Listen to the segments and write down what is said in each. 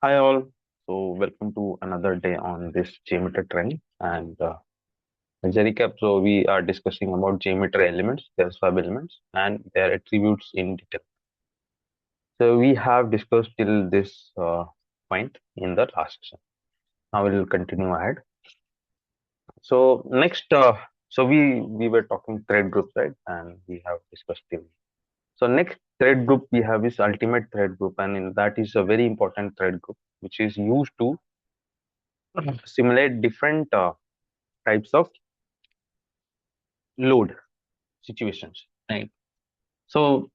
Hi all. So welcome to another day on this JMeter training. And as a recap, so we are discussing about JMeter elements, their sub elements, and their attributes in detail. So we have discussed till this point in the last session. Now we will continue ahead. So next, so we were talking thread groups, right? And we have discussed till. So next thread group we have is ultimate thread group, and in that is a very important thread group which is used to simulate different types of load situations, right? So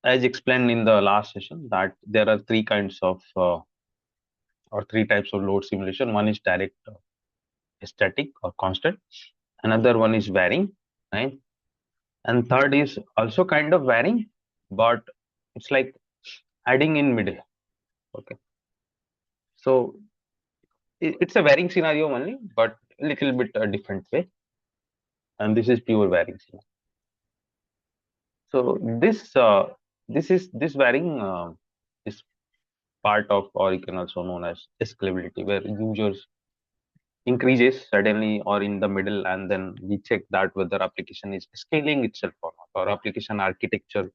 as explained in the last session that there are three kinds of or three types of load simulation. One is direct, static or constant. Another one is varying, right? And third is also kind of varying, but it's like adding in middle. Okay. So it's a varying scenario only, but a little bit a different way. And this is pure varying scenario. So this varying is part of, or you can also known as scalability, where users increases suddenly or in the middle, and then we check that whether application is scaling itself or not, or application architecture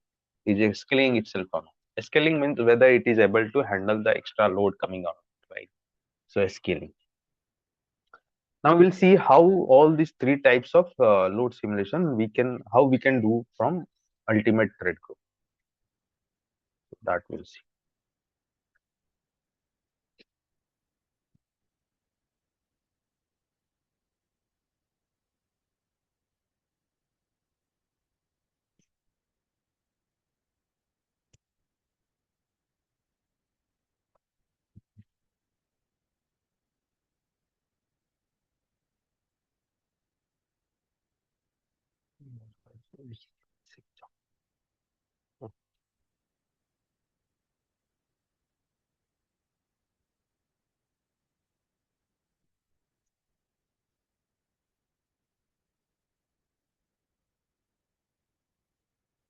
is scaling itself or not. Scaling means whether it is able to handle the extra load coming out, right? So scaling. Now we'll see how all these three types of load simulation how we can do from ultimate thread group. That we'll see.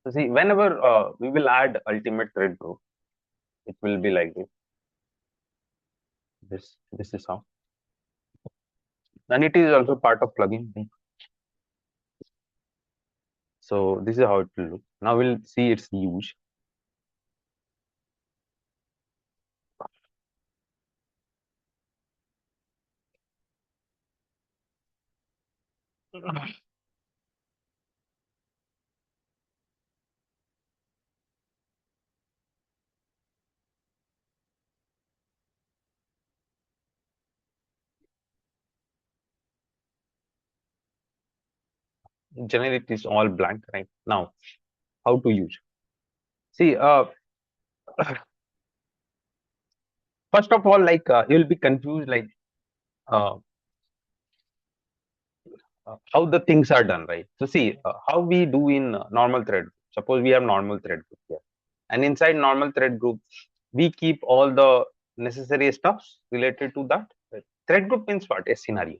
So see, whenever we will add ultimate thread group, it will be like this. This is how, and it is also part of plugin. So this is how it will look. Now we'll see its use. Generally, it is all blank right now. How to use? See, first of all, like you will be confused, like uh, how the things are done, right? So see, how we do in normal thread. Suppose we have normal thread group here, and inside normal thread group, we keep all the necessary stuffs related to that. Right? Thread group means what? A scenario,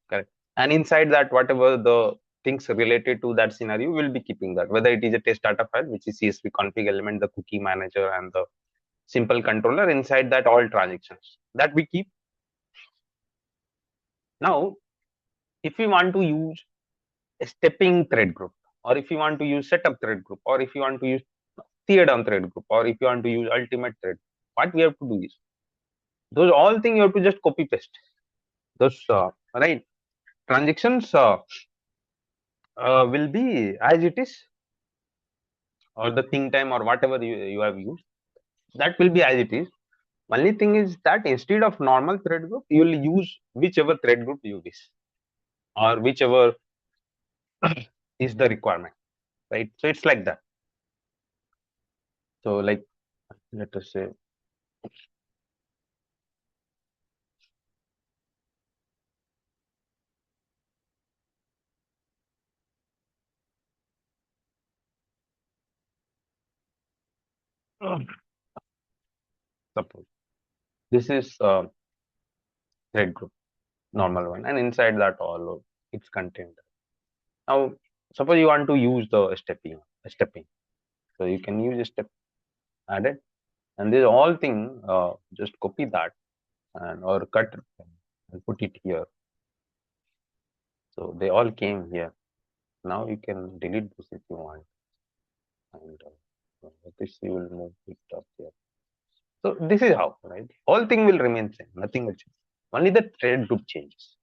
correct? And inside that, whatever the things related to that scenario, will be keeping that. Whether it is a test data file, which is CSV config element, the cookie manager, and the simple controller. Inside that, all transactions that we keep. Now, if we want to use a stepping thread group, or if you want to use setup thread group, or if you want to use tear down thread group, or if you want to use ultimate thread, what we have to do is those all things you have to just copy paste those right transactions will be as it is, or the think time or whatever you have used, that will be as it is. Only thing is that instead of normal thread group, you will use whichever thread group you wish, or whichever is the requirement, right? So it's like that. So like, let us say suppose this is thread group, normal one, and inside that all of its content. Now suppose you want to use the stepping, so you can use a step added, And this all thing, just copy that and or cut and put it here. So they all came here. Now you can delete this if you want. And this you will move it up here. So this is how, right? All thing will remain same. Nothing will change. Only the thread group changes.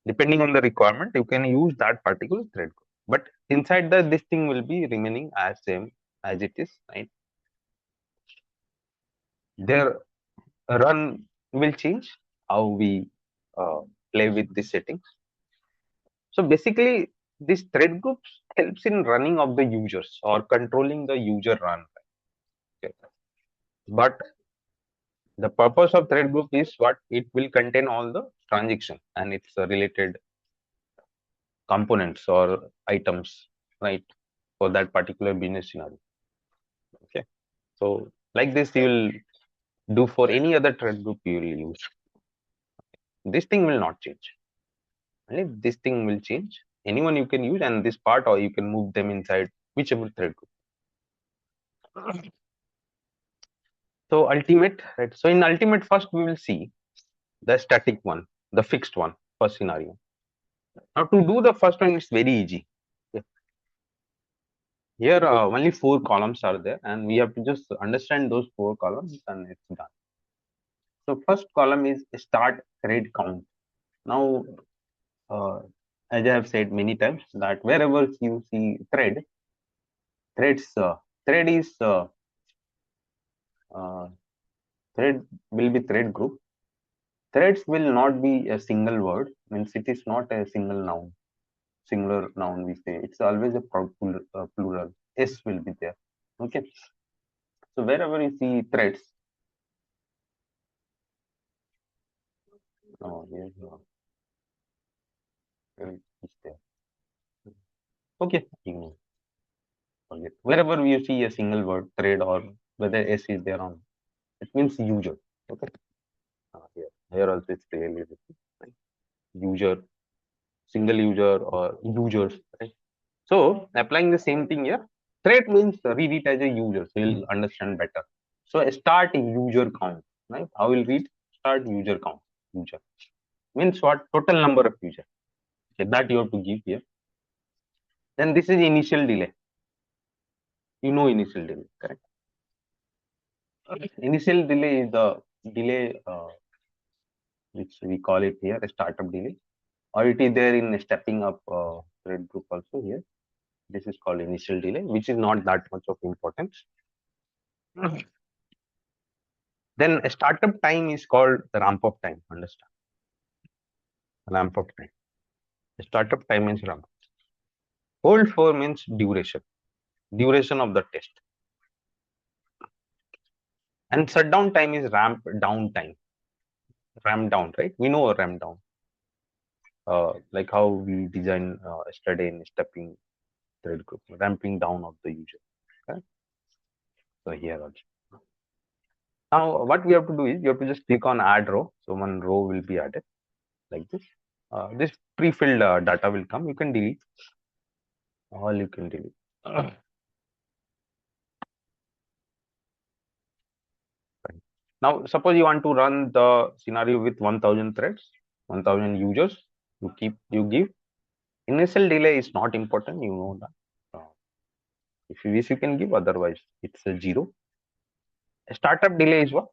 Depending on the requirement, you can use that particular thread group. But inside the this thing will be remaining as same as it is, right? Their run will change how we uh, play with the settings. So basically, this thread groups helps in running of the users or controlling the user run. Okay. But the purpose of thread group is what it will contain all the transaction and its related components or items, right, for that particular business scenario. Okay. So like this, you will do for any other thread group you will use. This thing will not change. Right? This thing will change. Anyone you can use, and this part, or you can move them inside whichever thread group. So ultimate, right? So in ultimate, first we will see the static one, the fixed one, first scenario. Now to do the first one, it's very easy. Okay. Here only 4 columns are there, and we have to just understand those 4 columns, and it's done. So first column is start thread count. Now, uh, as I have said many times, that wherever you see threads, thread is uh, thread will be thread group. Threads will not be a single word, means it is not a single noun, singular noun we say. It's always a plural. S will be there. Okay. So wherever you see threads, oh, yes, no, it's there. Okay. Forget. Wherever you see a single word, thread, or whether S is there on, it means user. Okay. Here also it's clearly written, right? User, single user or users, right? So applying the same thing here, thread means read it as a user, so you'll understand better. So start user count, right? How will read start user count? User means what? Total number of user. Okay, that you have to give here. Then this is initial delay. You know initial delay, correct? Initial delay is the delay which we call it here a startup delay, or it is there in stepping up thread group also here. This is called initial delay, which is not that much of importance. Then a startup time is called the ramp up time. Understand? Ramp up time. The startup time is ramp up. Hold for means duration. Duration of the test. And shutdown time is ramp down time. Ramp down, right? We know a ramp down. Like how we design yesterday in stepping thread group, ramping down of the user. Okay? So here also. Now what we have to do is you have to just click on add row. So one row will be added like this. This pre-filled data will come. You can delete. All you can delete. Now, suppose you want to run the scenario with 1000 threads, 1000 users. You give. Initial delay is not important. You know that. If you wish, you can give. Otherwise, it's a 0. Startup delay is what?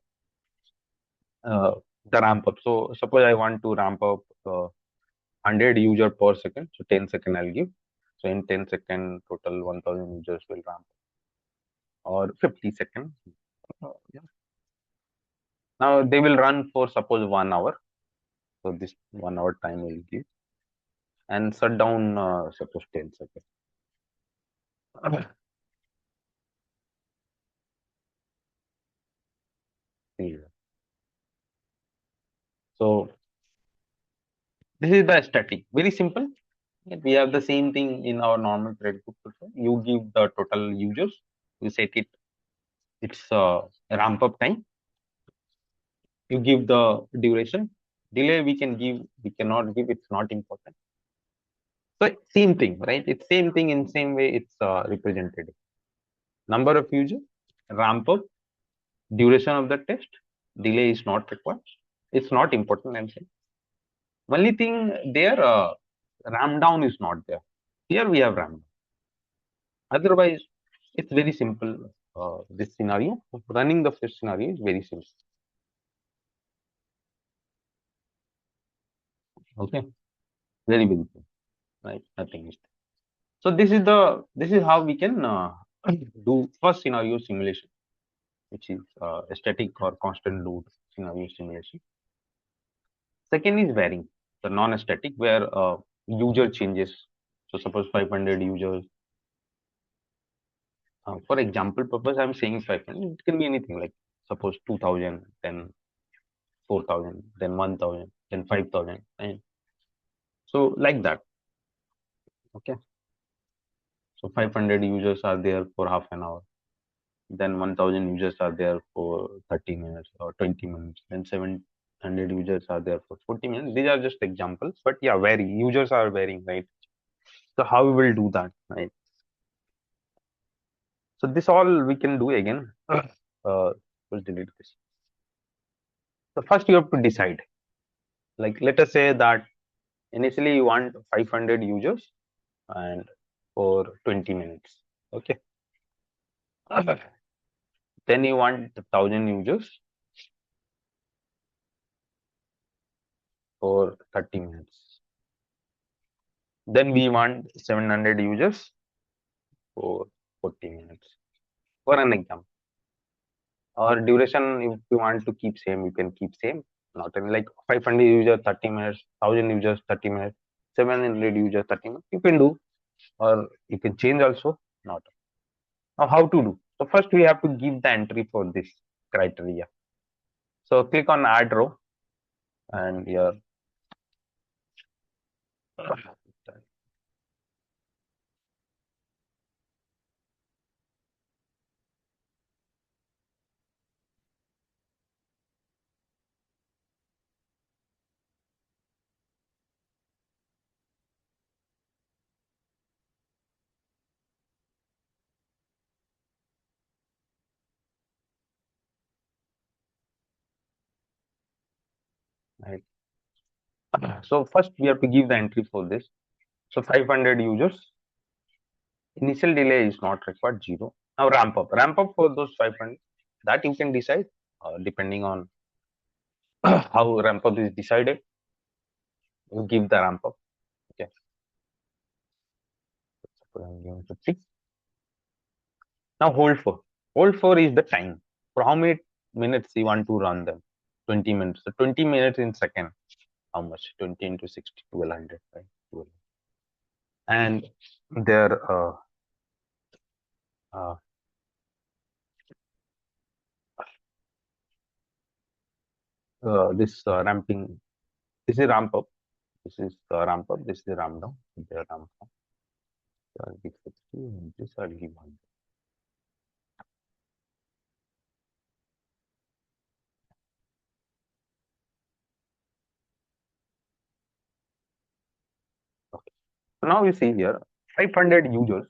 Uh, the ramp up. So suppose I want to ramp up 100 user per second. So 10 second I'll give. So in 10 second total 1000 users will ramp up. Or 50 seconds. Yeah. Now they will run for suppose 1 hour. So this 1 hour time will give. And shut down suppose 10 seconds. So this is the static. Very simple. We have the same thing in our normal thread group also. You give the total users. You set it. It's ramp up time. You give the duration. Delay we can give. We cannot give. It's not important. So same thing, right? It's same thing in same way. It's represented. Number of users. Ramp up. Duration of the test, delay is not required. It's not important. I'm saying. Only thing there, ram down is not there. Here we have ram down. Otherwise, it's very simple. This scenario, running the first scenario is very simple. Okay, very simple, right? Nothing is there. So this is how we can do first scenario simulation, which is a static or constant load scenario simulation. Second is varying, the non-static, where user changes. So suppose 500 users. For example purpose, I'm saying 500. It can be anything, like suppose 2000, then 4000, then 1000, then 5000, and so like that. Okay. So 500 users are there for half an hour. Then 1000 users are there for 30 minutes or 20 minutes. Then 700 users are there for 40 minutes. These are just examples, but yeah, vary. Users are varying, right? So how we will do that, right? So this all we can do again. Let's delete this. So first you have to decide. Like let us say that initially you want 500 users and for 20 minutes. Okay. Then you want 1000 users for 30 minutes. Then we want 700 users for 40 minutes. For an example. Or duration, if you want to keep same, you can keep same. Not like 500 users 30 minutes, 1000 users 30 minutes, 700 users 30 minutes. You can do, or you can change also. Not. Now how to do? So first we have to give the entry for this criteria. So click on add row and here. Right. So first we have to give the entry for this. So 500 users. Initial delay is not required, 0. Now ramp up. Ramp up for those 500. That you can decide depending on how ramp up is decided. You give the ramp up. Okay. So I'm giving 50. Now hold for. Hold for is the time. For how many minutes you want to run them? 20 minutes. So 20 minutes in second. How much? 20 into 60, 1200, right? 12. And there uh, this ramping. This is ramp up. This is ramp up. This is ramp down. There ramp down. So I'll give 60 and this I'll give 100. Okay. So now you see here 500 users.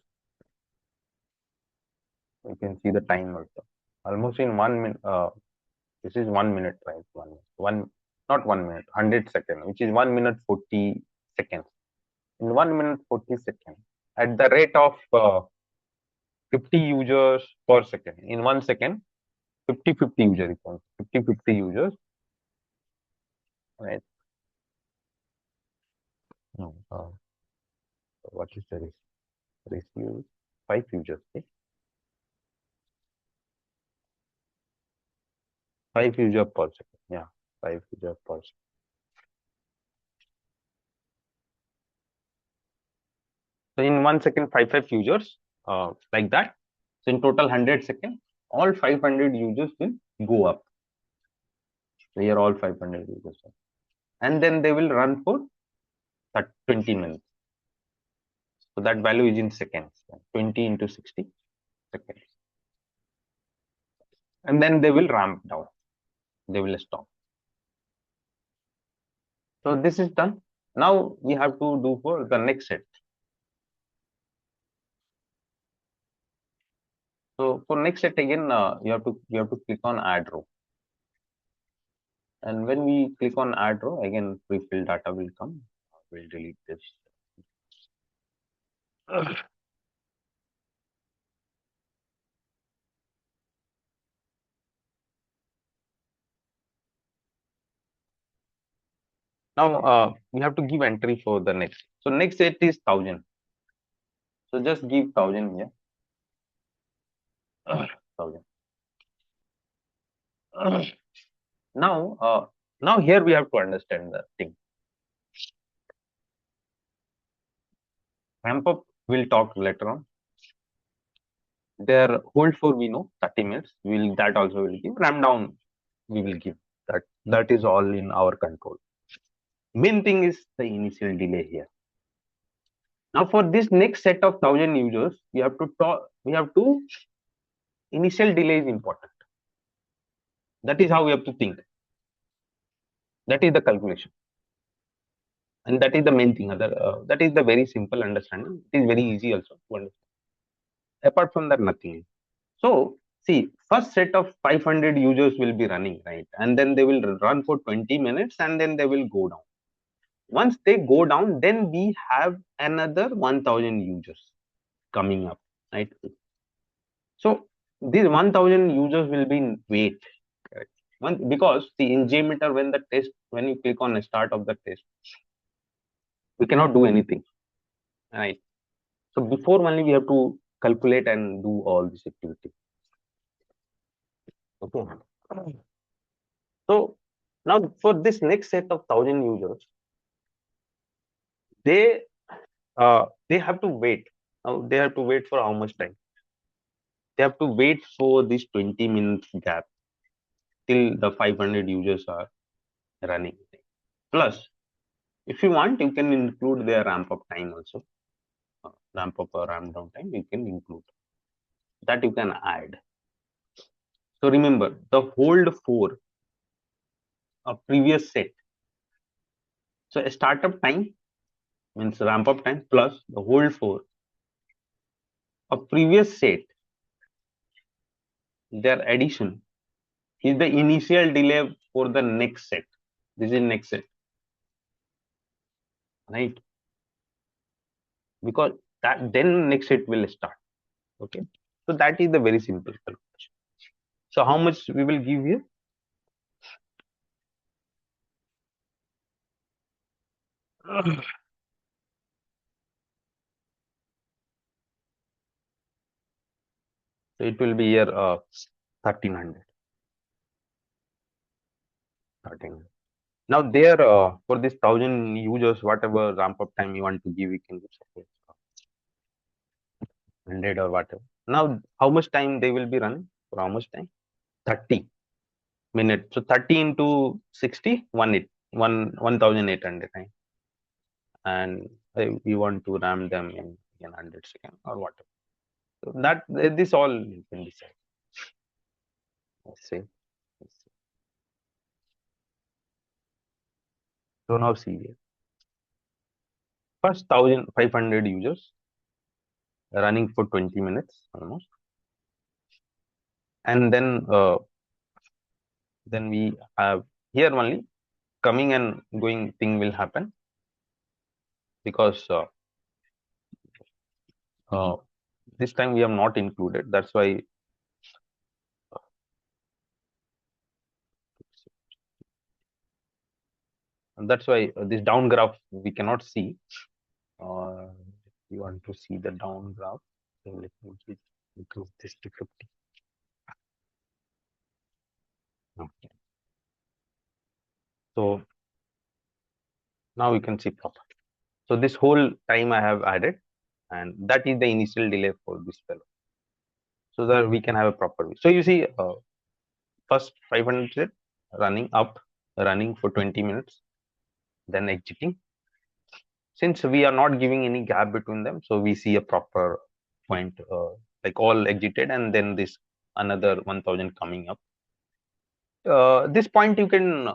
You can see the time also. Almost in 1 minute. This is 1 minute, right? Not 1 minute, 100 seconds, which is 1 minute 40 seconds. In 1 minute 40 seconds, at the rate of 50 users per second. In 1 second, 50 users, 50 users, right? No, what is the ratio? 5 users, okay? 5 users per second. Yeah, 5 users per second. So in 1 second, five users, like that. So in total 100 seconds, all 500 users will go up. So here all 500 users, and then they will run for 20 minutes. So that value is in seconds. 20 into 60 seconds, and then they will ramp down. They will stop. So this is done. Now we have to do for the next set. So for next set again, you have to click on add row. And when we click on add row, again pre-filled data will come. We'll delete this. Now we have to give entry for the next. So next set is 1000. So just give 1000 here. 1000. Now, now here we have to understand the thing. Ramp up we'll talk later on. Their hold for we know 30 minutes. Will that also will give. Ramp down we will give. That is all in our control. Main thing is the initial delay here. Now for this next set of 1000 users, we have to talk. We have to initial delay is important. That is how we have to think. That is the calculation, and that is the main thing. That is the very simple understanding. It is very easy also to understand. Apart from that, nothing. So see, first set of 500 users will be running, right? And then they will run for 20 minutes and then they will go down. Once they go down, then we have another 1000 users coming up, right? So these 1000 users will be in wait, correct? Because see, in JMeter, when you click on the start of the test, we cannot do anything, right? So before only we have to calculate and do all this activity. Okay. So now for this next set of 1000 users, they they have to wait. Now they have to wait for how much time? They have to wait for this 20 minutes gap till the 500 users are running. Plus, if you want, you can include their ramp up time also. Ramp up or ramp down time, you can include. That you can add. So remember, the hold for a previous set. So a startup time means ramp up time plus the hold for a previous set, their addition is the initial delay for the next set. This is next set, right? Because that then next set will start. Okay. So that is the very simple calculation. So how much we will give here? So it will be here 1300. 1300. Now there for this 1000 users, whatever ramp up time you want to give, you can give suppose 100 or whatever. Now how much time they will be running? For how much time? 30 minutes. So 30 into 60, 1800, right? And we want to ram them in 100 seconds or whatever. So that this all you can decide. Let's see. So now see here. First 1500 users running for 20 minutes almost. And then we have here only coming and going thing will happen because this time we have not included. That's why this down graph we cannot see. You want to see the down graph. So let me improve this to 50. Okay. So now we can see properly. So this whole time I have added, and that is the initial delay for this fellow. So that we can have a proper view. So you see, first 500 running up, running for 20 minutes, then exiting. Since we are not giving any gap between them, so we see a proper point, like all exited, and then this another 1000 coming up. This point you can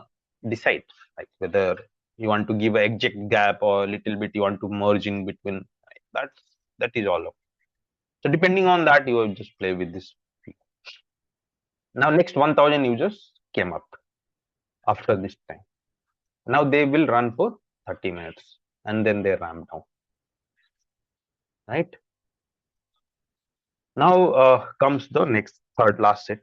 decide, like whether you want to give a exit gap or a little bit you want to merge in between. That is all. So depending on that, you will just play with this Now next 1000 users came up after this time. Now they will run for 30 minutes and then they ramp down, right? Now comes the next third last set,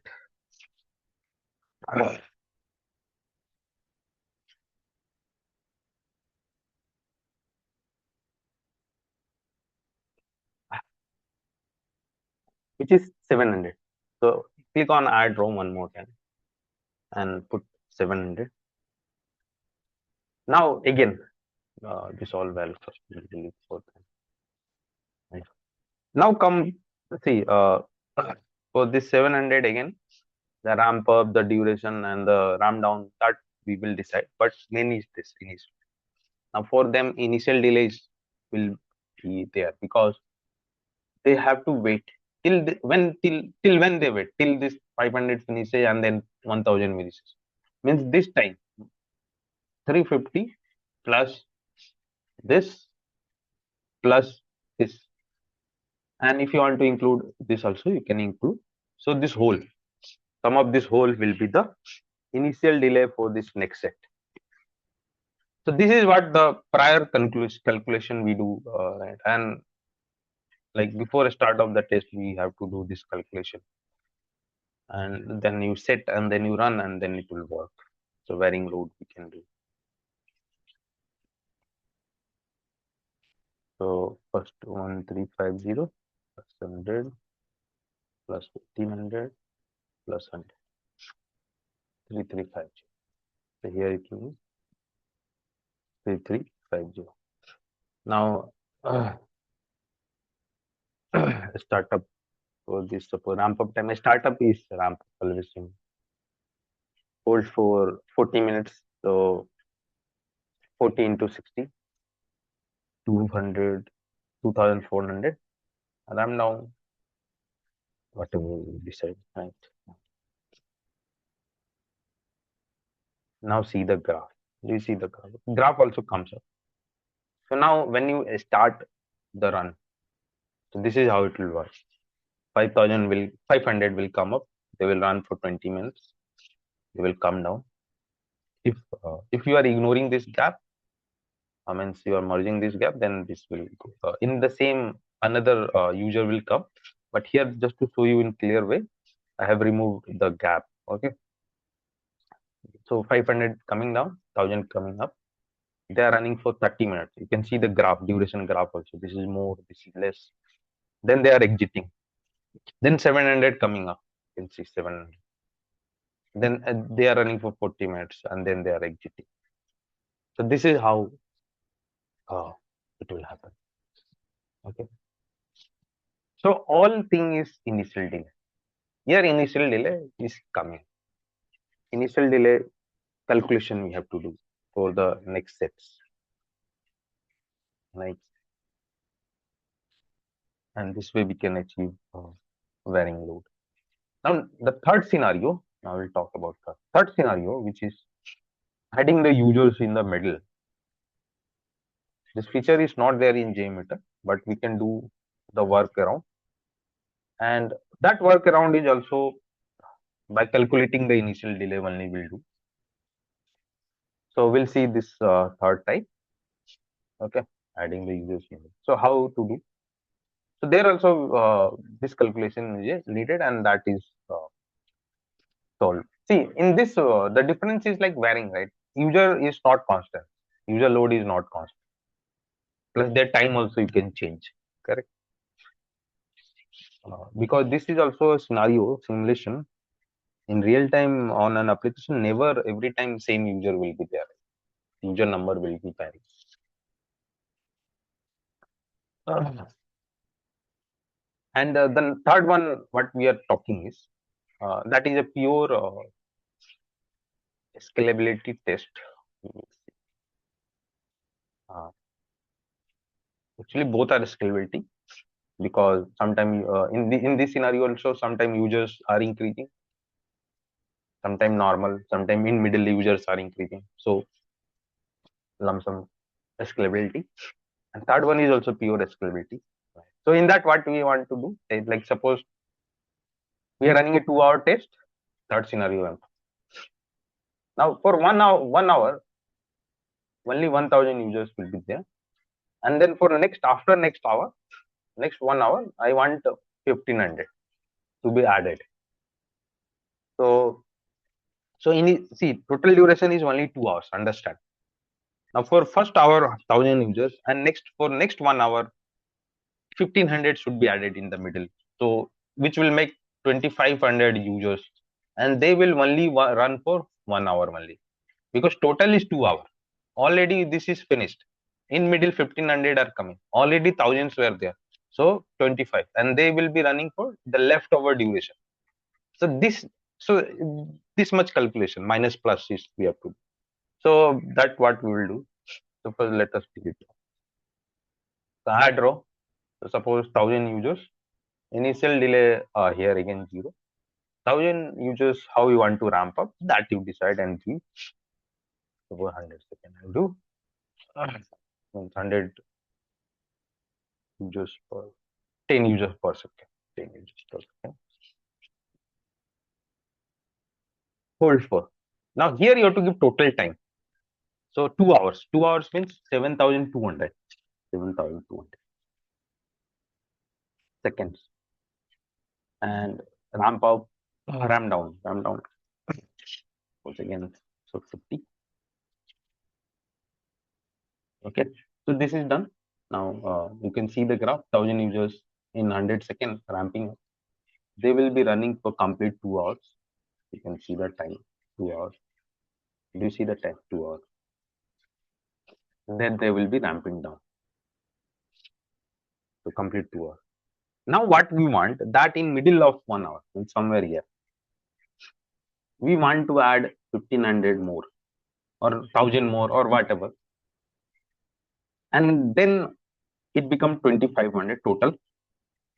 which is 700. So click on add row one more time and put 700. Now again, this all well first we'll delete both. Right. Now come see for this 700 again, the ramp up, the duration, and the ramp down that we will decide. But main is this initial. Now for them, initial delays will be there because they have to wait till when they wait till this 500 finishes and then 1000 finishes. Means this time 350 plus this plus this, and if you want to include this also you can include. So this whole sum of this whole will be the initial delay for this next set. So this is what the prior calculation we do, right? And like before start of the test we have to do this calculation, and then you set and then you run and then it will work. So varying load we can do. So first 1350 plus 100 plus 1500 plus 100, 3350. So here it will be 3350. Now startup for this suppose ramp up time. Startup is ramp up always hold for 40 minutes. So 40 into 60, 200, 2400. Ramp down, whatever we decide, right? Now see the graph. You see the graph. Graph also comes up. So now when you start the run, so this is how it will work. 500 will come up. They will run for 20 minutes. They will come down. If you are ignoring this gap, I mean you are merging this gap, then this will go. In the same another user will come. But here just to show you in clear way, I have removed the gap. Okay. So 500 coming down, 1000 coming up. They are running for 30 minutes. You can see the graph, duration graph also. This is more, this is less. Then they are exiting. Then 700 coming up. You can see 700. Then they are running for 40 minutes and then they are exiting. So this is how it will happen. Okay. So all thing is initial delay. Here initial delay is coming. Initial delay calculation we have to do for the next sets. Like, and this way we can achieve varying load. Now the third scenario, I will talk about the third scenario, which is adding the users in the middle. This feature is not there in JMeter, but we can do the workaround. And that workaround is also by calculating the initial delay only will do. So we'll see this third type. Okay, adding the users in. So how to do? So there also this calculation is needed, and that is solved. See, in this the difference is like varying, right? User is not constant. User load is not constant. Plus their time also you can change. Correct. Because this is also a scenario simulation in real time on an application. Never every time same user will be there. User number will be varied. And the third one, what we are talking is that is a pure scalability test. Actually, both are scalability because sometimes in this scenario also sometimes users are increasing, sometimes normal, sometimes in middle users are increasing. So lump sum scalability. And third one is also pure scalability. So in that, what we want to do is like suppose we are running a 2-hour test, third scenario. Now for 1 hour, only 1,000 users will be there, and then for after next hour, next 1 hour, I want 1,500 to be added. So see, total duration is only 2 hours. Understand? Now for first hour, 1,000 users, and next 1 hour, 1,500 should be added in the middle. So which will make 2,500 users, and they will only run for 1 hour only, because total is 2 hours. Already this is finished. In middle 1,500 are coming. Already thousands were there. So 25, and they will be running for the leftover duration. So this much calculation minus plus is we have to do. So that's what we will do. Suppose let us take it. So add row. So suppose 1,000 users. Initial delay here again 0. 1,000 users, how you want to ramp up, that you decide and give. Suppose 100 seconds. I do 100 users per 10 users per second. 10 users per second. Hold for. Now here you have to give total time. So 2 hours. 2 hours means 7,200. 7,200 seconds. And ramp up, ramp down, ramp down. Once again, so 50. Okay. So this is done. Now you can see the graph. 1,000 users in 100 seconds ramping up. They will be running for complete 2 hours. You can see the time, 2 hours. Do you see the time? 2 hours. Then they will be ramping down to complete 2 hours. Now what we want, that in middle of 1 hour, in somewhere here, we want to add 1,500 more or 1,000 more or whatever, and then it becomes 2,500 total,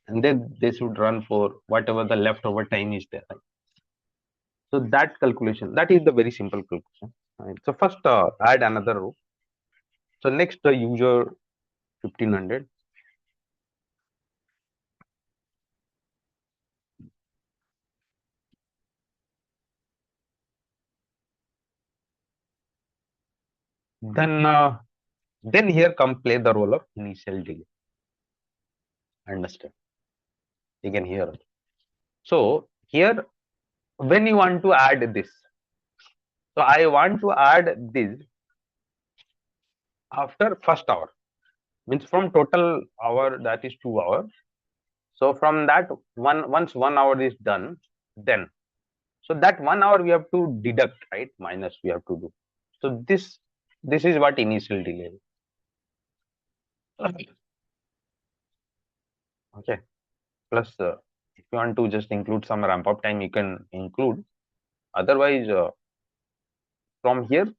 and then they should run for whatever the leftover time is there. Right? So that calculation, that is the very simple calculation. Right? So first add another row. So next the user 1,500. Then here come play the role of initial delay. Understand? You can hear. So here, when you want to add this, so I want to add this after first hour, means from total hour, that is 2 hours. So from that once 1 hour is done, then so that 1 hour we have to deduct, right? Minus we have to do. So this is what initial delay is. Okay. Plus, if you want to just include some ramp up time, you can include. Otherwise, from here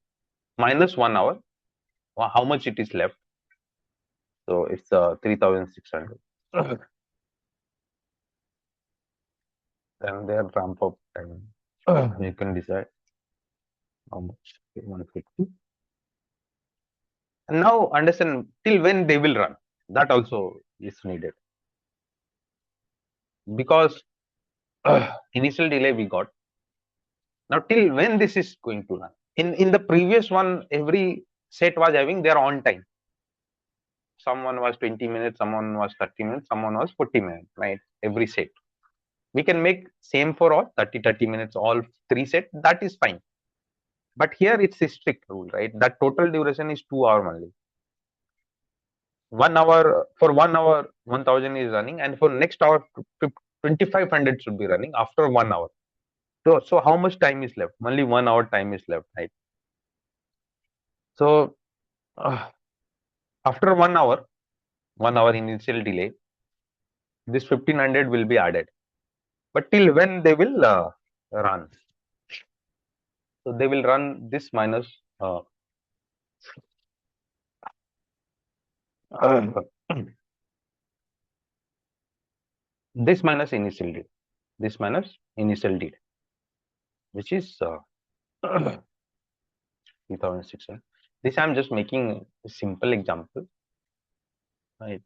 minus 1 hour, how much it is left? So it's 3,600. Then their ramp up time, you can decide how much. 150. And now understand till when they will run. That also is needed, because initial delay we got. Now till when this is going to run? In the previous one, every set was having their on time. Someone was 20 minutes, someone was 30 minutes, someone was 40 minutes, right? Every set. We can make same for all 30 minutes, all three set. That is fine. But here it's a strict rule, right? That total duration is 2 hours only. 1 hour, for 1 hour, 1,000 is running, and for next hour, 2,500 should be running after 1 hour. So how much time is left? Only 1 hour time is left, right? So after 1 hour initial delay, this 1,500 will be added. But till when they will run? So they will run this minus this minus initial delay. This minus initial delay, which is 3,600. This I'm just making a simple example. Right.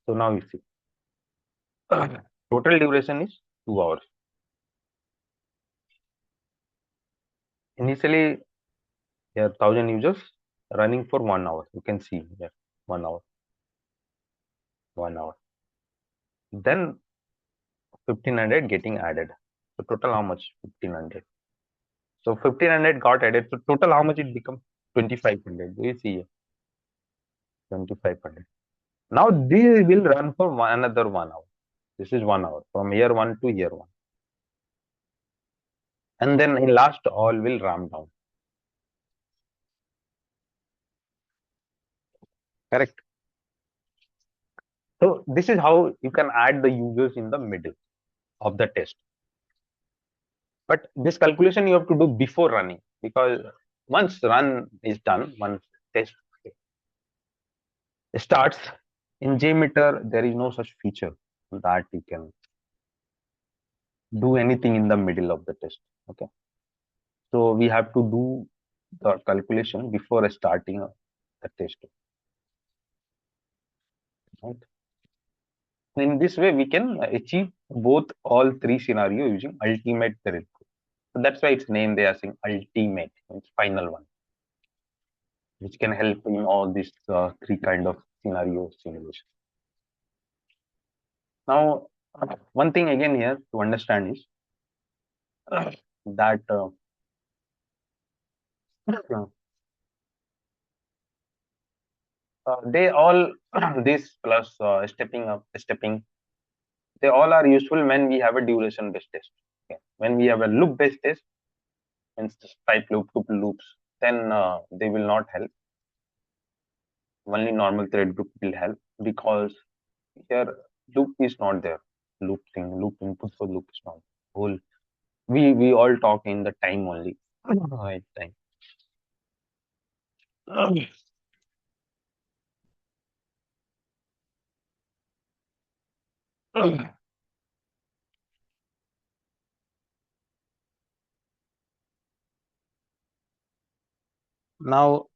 So now you see, total duration is 2 hours. Initially, there are 1,000 users running for 1 hour. You can see here, 1 hour, 1 hour. Then 1,500 getting added. So total how much? 1,500. So 1,500 got added. So total how much it become? 2,500. Do you see here? 2,500. Now this will run for another 1 hour. This is 1 hour from year one to year one. And then in last all will ramp down. Correct. So this is how you can add the users in the middle of the test. But this calculation you have to do before running, because once run is done, once test starts in JMeter, there is no such feature that you can do anything in the middle of the test. Okay. So we have to do the calculation before starting the test. Right. In this way, we can achieve both all three scenarios using ultimate thread. So that's why it's named, they are saying ultimate, it's final one, which can help in all these three kind of scenario simulation. Now, one thing again here to understand is that they all this plus stepping, they all are useful when we have a duration based test. Okay. When we have a loop based test, means type loop, tuple loops, then they will not help. Only normal thread group will help, because here loop is not there. Loop thing, loop input for loop is not whole. We all talk in the time only. Right, time. Now,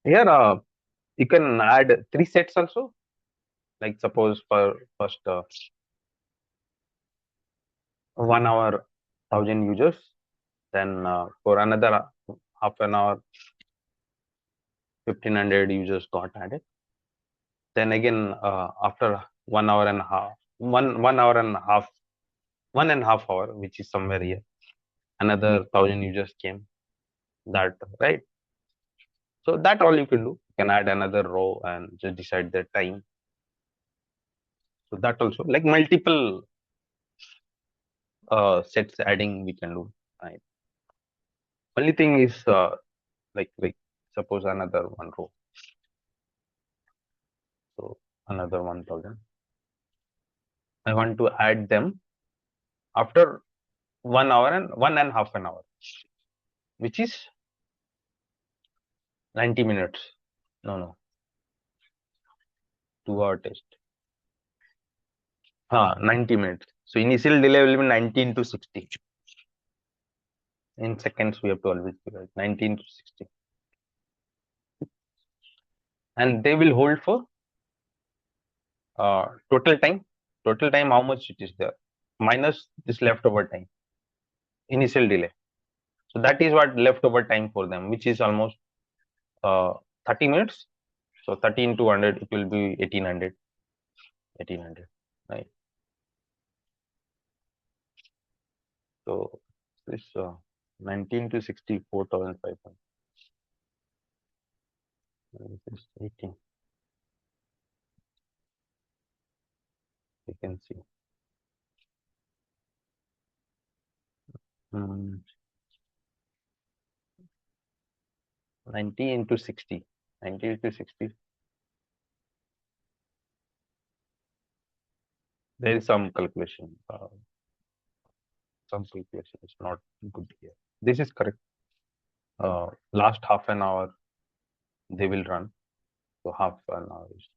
here you can add three sets also. Like suppose for first 1 hour, 1,000 users. Then for another half an hour, 1,500 users got added. Then again, after 1 hour and a half, 1 hour and a half, 1.5 hour, which is somewhere here, another 1,000 users came. That right. So that all you can do. You can add another row and just decide the time. So that also, like multiple sets adding we can do. Right. Only thing is like suppose another one row. So another 1,000. I want to add them after 1 hour and 1.5 an hour, which is 90 minutes. No, 2 hour test. 90 minutes. So initial delay will be 19 to 60. In seconds, we have to always divide 19 to 60. And they will hold for total time. Total time, how much it is there? Minus this leftover time. Initial delay. So that is what leftover time for them, which is almost 30 minutes. So 30 into 100, it will be 1,800. 1,800, right? So this 19 to 60, 4,500. This is 18. You can see. 90 into 60. 90 into 60. There is some calculation. some preparation is not good here. This is correct. Last half an hour they will run. So half an hour is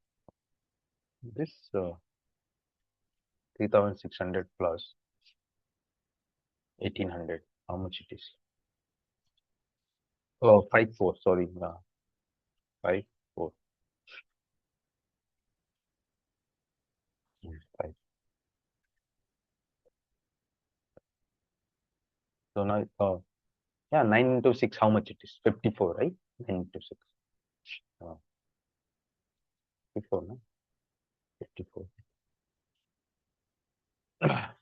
this 3600 plus 1800. How much it is? Oh, 54. Sorry, 54. 5. So now, yeah, 9 into 6. How much it is? 54, right? 9 into 6. 54, no? 54.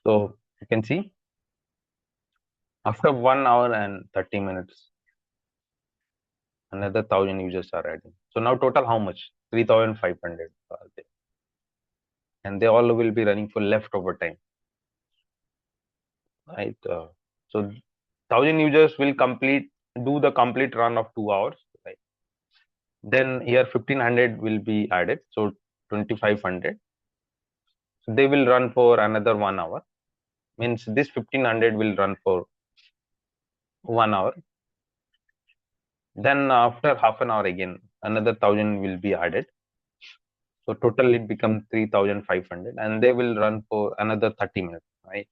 So you can see after 1 hour and 30 minutes, another 1000 users are adding. So now total how much? 3500 are there. And they all will be running for leftover time, right? So 1000 users will do the complete run of 2 hours, right? Then here 1500 will be added, so 2500. So they will run for another 1 hour. Means this 1500 will run for 1 hour. Then after half an hour again, another 1000 will be added. So total it becomes 3500, and they will run for another 30 minutes, right?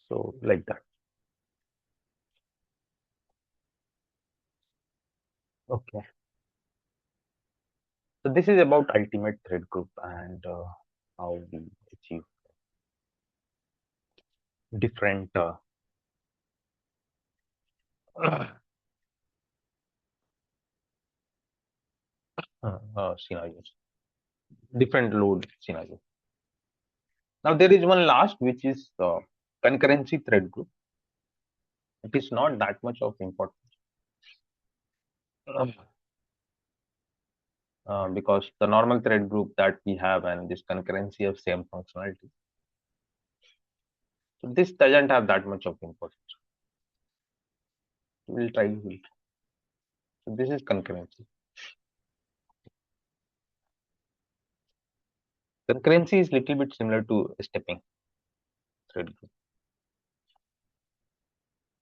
So like that. Okay. So this is about ultimate thread group and how we achieve different scenarios, different load scenarios. Now there is one last, which is concurrency thread group. It is not that much of importance because the normal thread group that we have and this concurrency of same functionality. So this doesn't have that much of importance. We'll try. So this is concurrency. Concurrency is little bit similar to stepping thread group.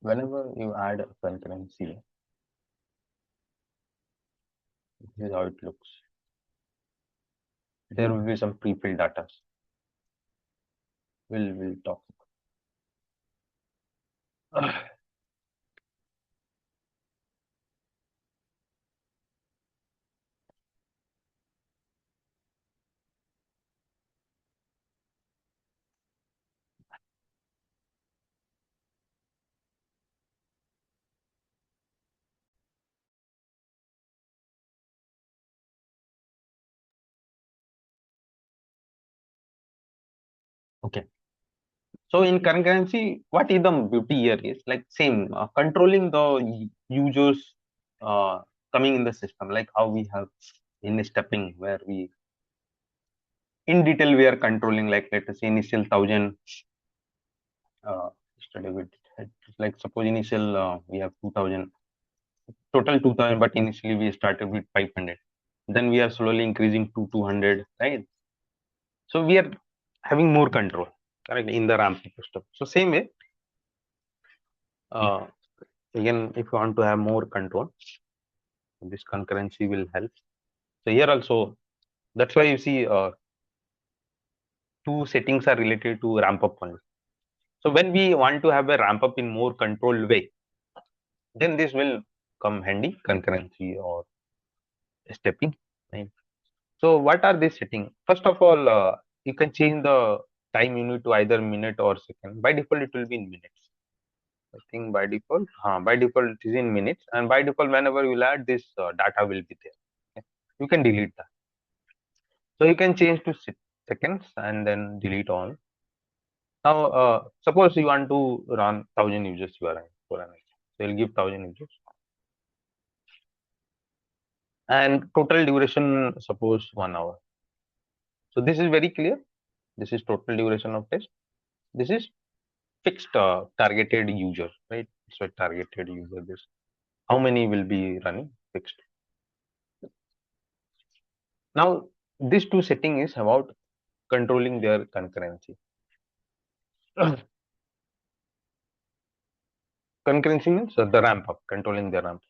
Whenever you add a concurrency, this is how it looks. There will be some pre-filled data. We'll talk. Okay. So in concurrency, what is the beauty here is like same controlling the users coming in the system, like how we have in stepping where we in detail we are controlling, like let us say initial 1000 study with like suppose initial we have 2000 total 2000, but initially we started with 500, then we are slowly increasing to 200, right? So we are having more control, correct, in the ramp system. So same way uh, again, if you want to have more control, this concurrency will help. So here also, that's why you see two settings are related to ramp up only. So when we want to have a ramp up in more controlled way, then this will come handy, concurrency or stepping, right? So what are these settings? First of all, you can change the time unit to either minute or second. By default, it will be in minutes. I think by default it is in minutes, and by default, whenever you will add this data will be there. Okay? You can delete that. So you can change to seconds and then delete all. Now, suppose you want to run 1000 users for an night. So you'll give 1000 users, and total duration suppose 1 hour. So this is very clear. This is total duration of test. This is fixed targeted user, right? So targeted user, this how many will be running fixed. Now this two setting is about controlling their concurrency. Concurrency means the ramp up, controlling the ramp.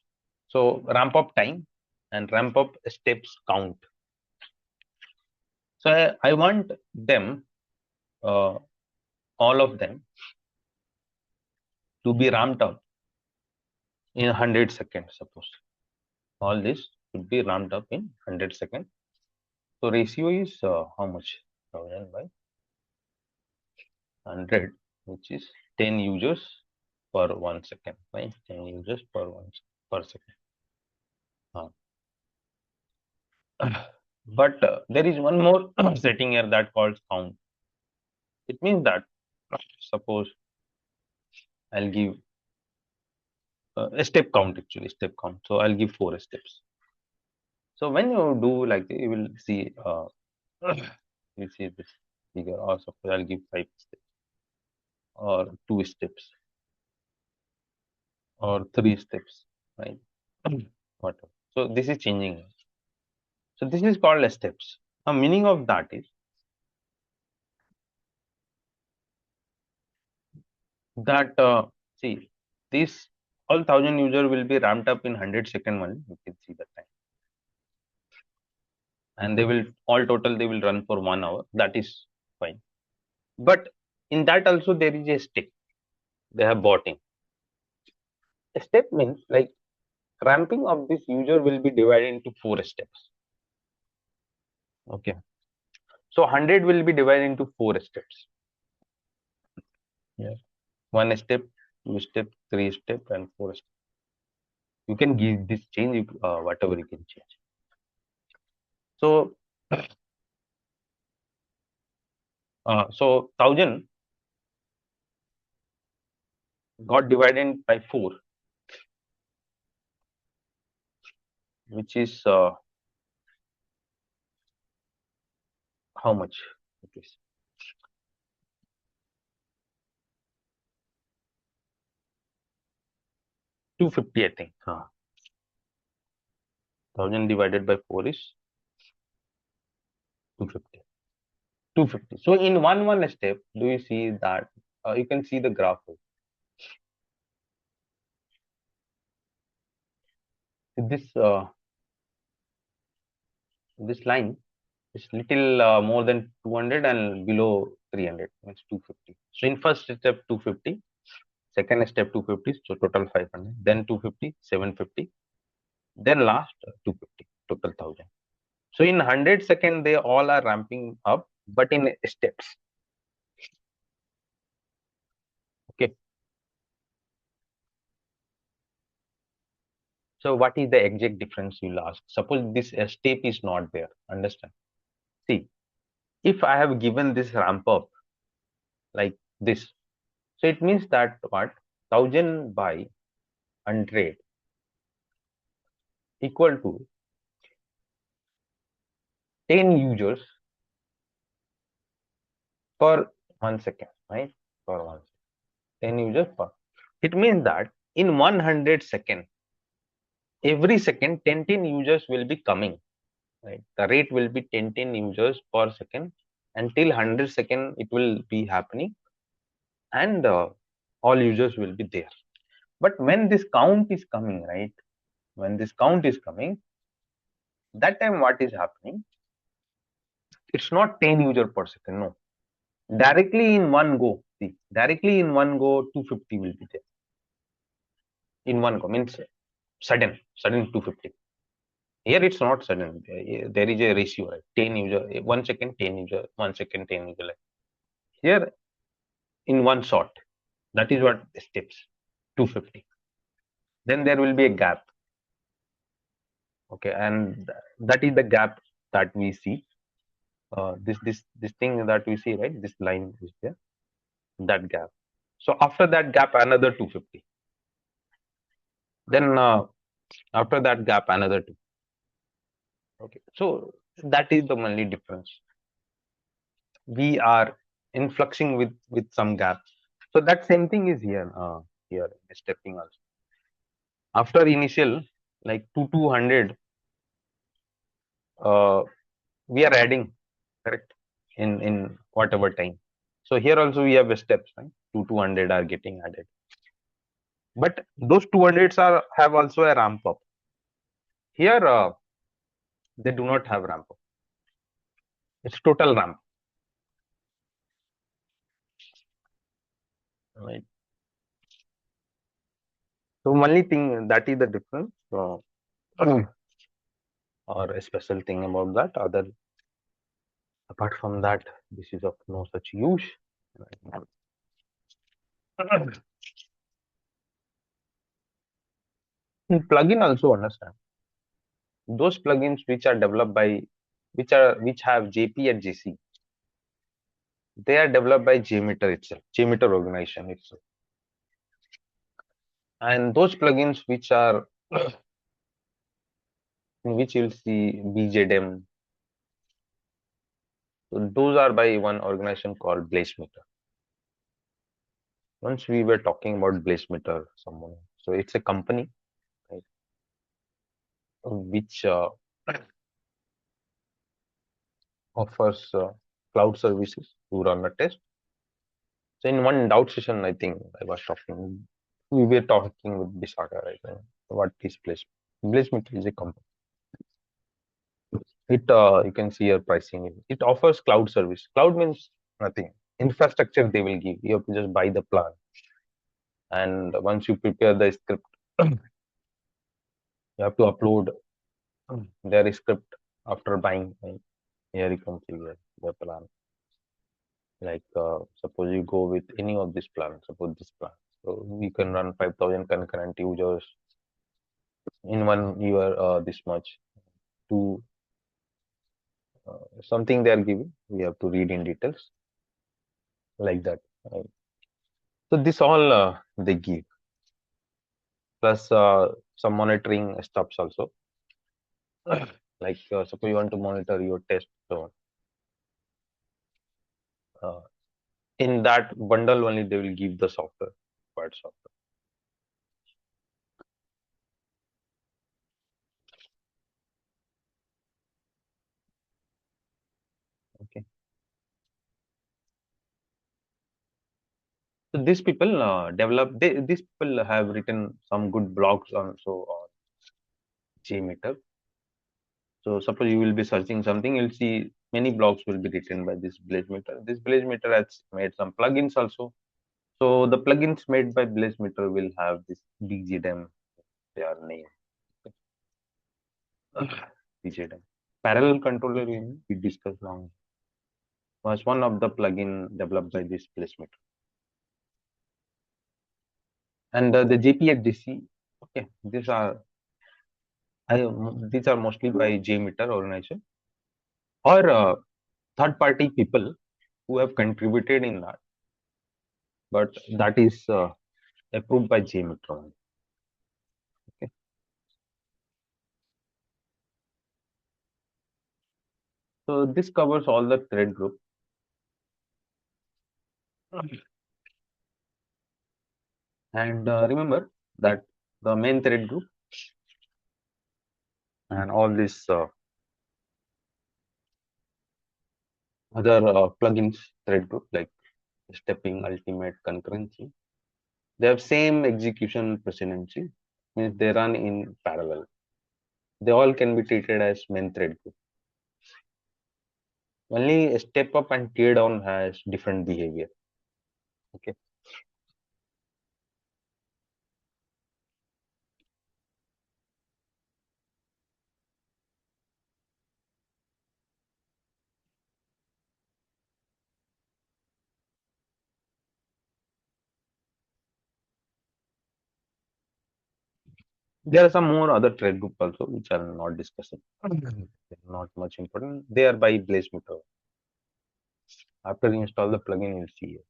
So ramp up time and ramp up steps count. So I want them, uh, all of them, to be ramped up in 100 seconds. Suppose all this should be ramped up in 100 seconds. So ratio is how much? 1000 by 100, which is 10 users per 1 second. Right? 10 users per second. But there is one more setting here that calls count. It means that suppose I'll give a step count, actually step count. So I'll give 4 steps. So when you do like this, you will see you see this figure. Or suppose I'll give 5 steps or 2 steps or 3 steps, right? Whatever. So this is changing. So this is called as steps. The meaning of that is that see this all 1000 user will be ramped up in 100 second only. You can see the time, and they will all total they will run for 1 hour. That is fine. But in that also there is a step they have bought in. A step means like ramping of this user will be divided into 4 steps. Okay. So 100 will be divided into 4 steps. Yes. 1 step, 2 step, 3 step, and 4 step. You can give this change whatever you can change. So, so 1000 got divided by 4, which is how much? It is 250, I think. 1000 divided by 4 is 250. 250. So in one step, do you see that you can see the graph? This line is little more than 200 and below 300, means 250. So in first step 250, second step 250, so total 500, then 250, 750, then last 250, total 1000. So in 100 second they all are ramping up, but in steps. Okay. So what is the exact difference, you'll ask? Suppose this step is not there. Understand? See, if I have given this ramp up like this, so it means that what 1000 by 100 equal to 10 users per 1 second, right? Per 1 second. 10 users per. It means that in 100 second, every second 10 users will be coming, right? The rate will be 10 users per second until 100 second it will be happening, and all users will be there. But when this count is coming, right? When this count is coming, that time what is happening? It's not 10 user per second, no. Directly in one go, see, directly in one go, 250 will be there. In one go means sudden 250. Here it's not sudden. There is a ratio, right? 10 user, 1 second, 10 user, 1 second, 10 user. Like. Here in one shot, that is what steps 250. Then there will be a gap. Okay, and that is the gap that we see. This thing that we see, right? This line is there. That gap. So after that gap, another 250. Then after that gap, another 2. Okay, so that is the only difference. We are influxing with some gaps. So that same thing is here. Here stepping also. After initial like 200, we are adding, correct, in whatever time. So here also we have steps, right? 200 are getting added. But those 200s are have also a ramp up. Here, they do not have ramp up. It's total ramp. Right. So only thing that is the difference, or a special thing about that. Other apart from that, this is of no such use. Plugin also understand those plugins which are developed by which have JP and JC. They are developed by JMeter itself, JMeter organization itself, and those plugins which are in which you'll see BJDM. So those are by one organization called BlazeMeter. Once we were talking about BlazeMeter, someone. So it's a company, right, which offers cloud services to run a test. So in one doubt session, I think I was talking. We were talking with Bisaka, right? What is BlazeMeter is a company. It you can see your pricing. It offers cloud service. Cloud means nothing. Infrastructure they will give. You have to just buy the plan, and once you prepare the script, you have to upload their script after buying. Right? Here you can see the plan. Like suppose you go with any of this plan. Suppose this plan. So you can run 5,000 concurrent users in one year. This much to something they are giving. We have to read in details like that. Right? So this all they give, plus some monitoring stuffs also. Like suppose you want to monitor your test, so uh, in that bundle only they will give the software, required software. Okay. So these people these people have written some good blogs also on JMeter. So suppose you will be searching something, you'll see many blogs will be written by this BlazeMeter. This BlazeMeter has made some plugins also. So the plugins made by BlazeMeter will have this BGDM, their name. BGDM. Parallel controller we discussed long was one of the plugin developed by this BlazeMeter. And the JPHDC, okay, these are mostly by JMeter organization or third party people who have contributed in that, but that is approved by JMeter. Okay. So this covers all the thread group. And remember that the main thread group and all these other plugins thread group like stepping, ultimate, concurrency, they have same execution precedency, means they run in parallel. They all can be treated as main thread group. Only step up and tear down has different behavior. Okay. There are some more other thread group also which are not discussing. Not much important. They are by BlazeMeter. After you install the plugin, you'll see it.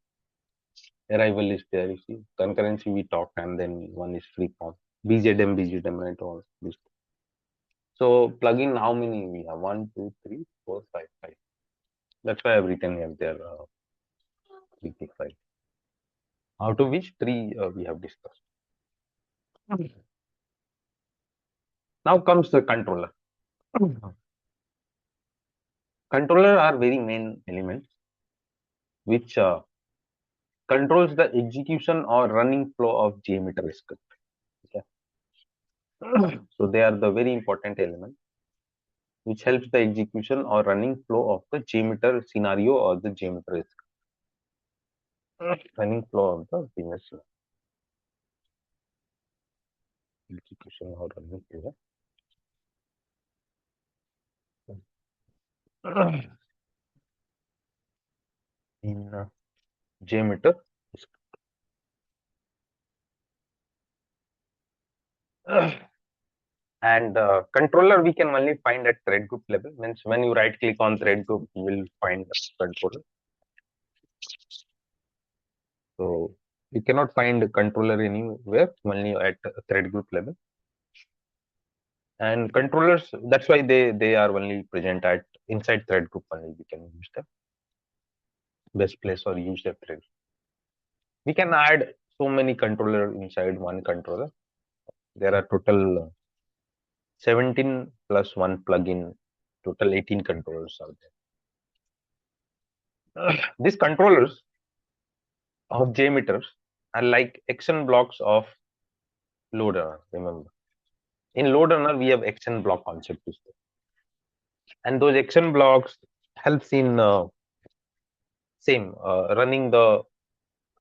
Arrival is there. You see concurrency we talked, and then one is freeform. BZM, right? All this. So plugin, how many we have? 1, 2, 3, 4, 5, 5. That's why I've written here there 3, 5. Out of which three we have discussed. Now comes the controller. Controller are very main elements which controls the execution or running flow of JMeter script. Okay. So they are the very important element which helps the execution or running flow of the JMeter scenario or the JMeter script. Running flow of the business execution or running flow in JMeter. And controller we can only find at thread group level. Means when you right click on thread group, you will find the controller. So you cannot find a controller anywhere, only at thread group level. And controllers, that's why they are only present at inside thread group only. We can use them best place or use the thread. We can add so many controller inside one controller. There are total 17 plus one plugin, total 18 controllers are there. These controllers of JMeters are like action blocks of load runner. Remember, in load runner we have action block concept is there, and those action blocks helps in running the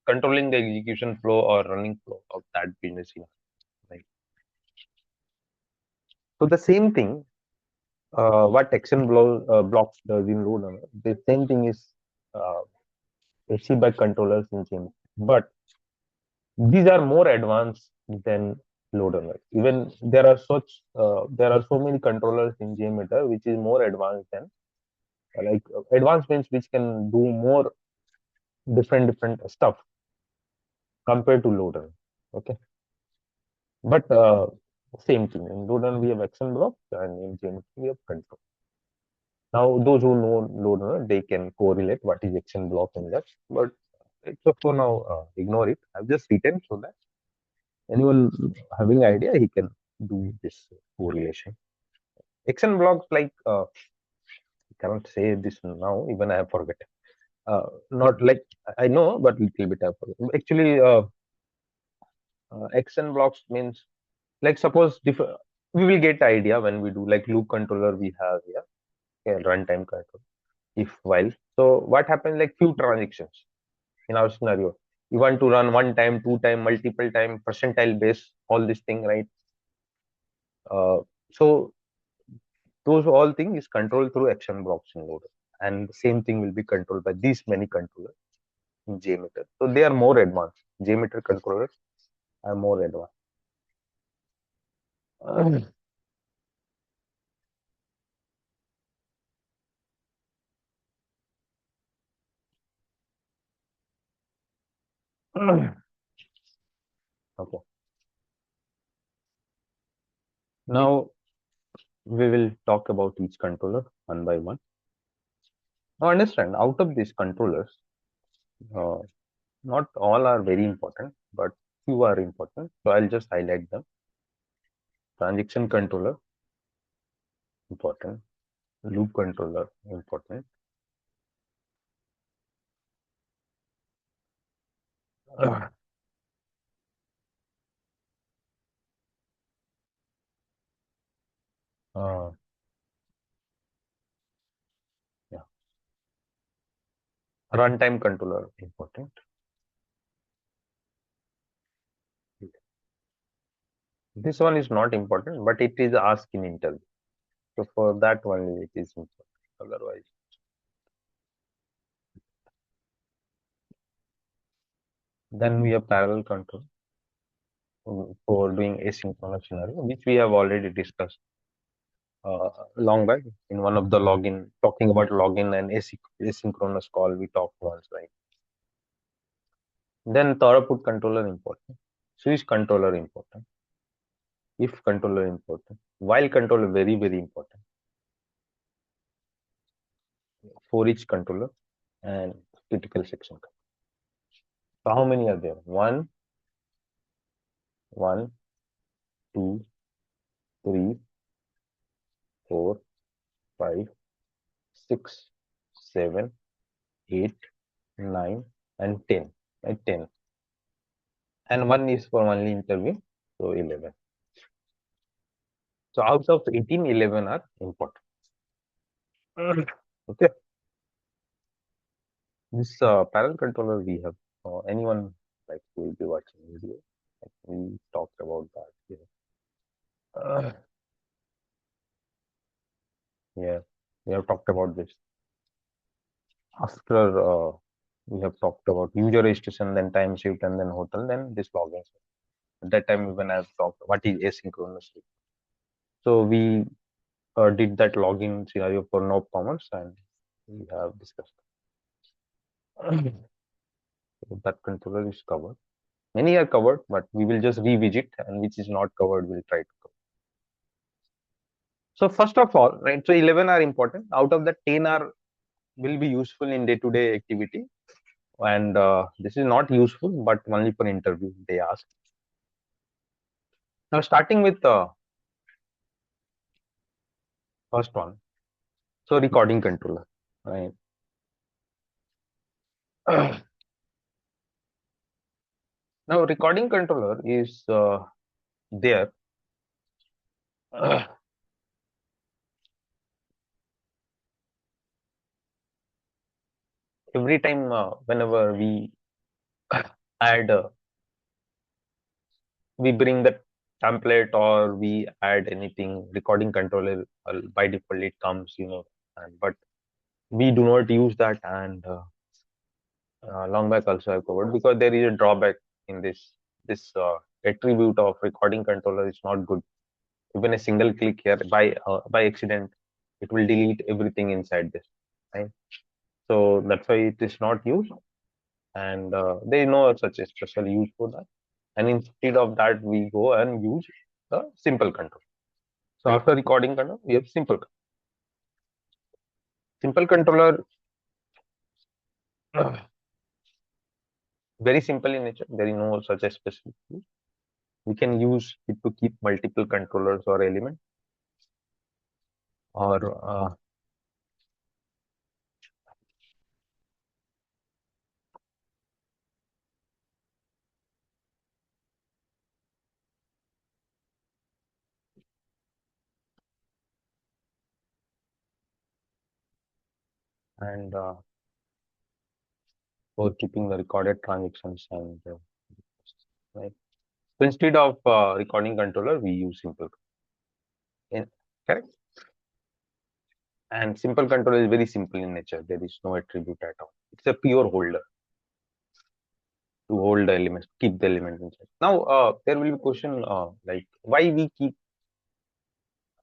controlling the execution flow or running flow of that business unit. Right. So the same thing, what blocks does in load runner, the same thing is achieved by controllers in JMeter, but these are more advanced than load runner. Even there are so many controllers in JMeter which is more advanced than advancements which can do more different stuff compared to load runner. Okay, but same thing in load runner we have action blocks and in JMeter we have control. Now those who know load runner they can correlate what is action block in that, but so for now ignore it. I've just written so that anyone having idea he can do this correlation. Action blocks like I cannot say this now, even I have forgotten. Not like I know, but little bit I have forgotten. Actually, action blocks means like suppose we will get idea when we do like loop controller we have here, okay, runtime control, if while. So what happens like few transactions in our scenario. You want to run one time, two time, multiple time, percentile base, all this thing, right? So those all thing is controlled through action blocks in loader, and the same thing will be controlled by these many controllers in JMeter. So they are more advanced. JMeter controllers are more advanced. Okay. Now we will talk about each controller one by one. Now understand, out of these controllers, uh, not all are very important, but few are important. So I'll just highlight them. Transaction controller, important. Loop controller, important. Uh, yeah. Runtime controller, important. This one is not important, but it is asked in interview. So for that one, it is important. Otherwise, then we have parallel control for doing asynchronous scenario, which we have already discussed long back in one of the login, talking about login and asynchronous call. We talked once, right? Then throughput controller important, switch controller important, if controller important, while controller very important, for each controller, and critical section. So how many are there? One, 2, 3, 4, 5, 6, 7, 8, 9, and 10. right? 10. And one is for only interview, so 11. So out of 18, 11 are important. Okay. This parallel controller we have, anyone like who will be watching video, like we talked about that here. Yeah, we have talked about this. After we have talked about user registration, then time shift, and then hotel, then this logging. At that time, even I have talked what is asynchronous. So we did that login scenario for no commerce, and we have discussed. So that controller is covered. Many are covered, but we will just revisit, and which is not covered, we'll try to cover. So first of all, right, so 11 are important. Out of the 10 are will be useful in day-to-day activity, and this is not useful, but only for interview they ask. Now starting with the first one, so recording controller, right? Now recording controller is there every time whenever we add we bring the template or we add anything recording controller, by default it comes, but we do not use that, and long back also I've covered, because there is a drawback in this attribute of recording controller is not good. Even a single click here by accident, it will delete everything inside this, right? So that's why it is not used, and there is no such a special use for that. And instead of that, we go and use the simple control. So after recording control, we have simple. Simple controller, very simple in nature. There is no such a specific use. We can use it to keep multiple controllers or elements, or and for keeping the recorded transactions, and right. So instead of recording controller, we use simple. Correct. And simple controller is very simple in nature. There is no attribute at all. It's a pure holder to hold the elements, keep the element inside. Now, there will be a question like why we keep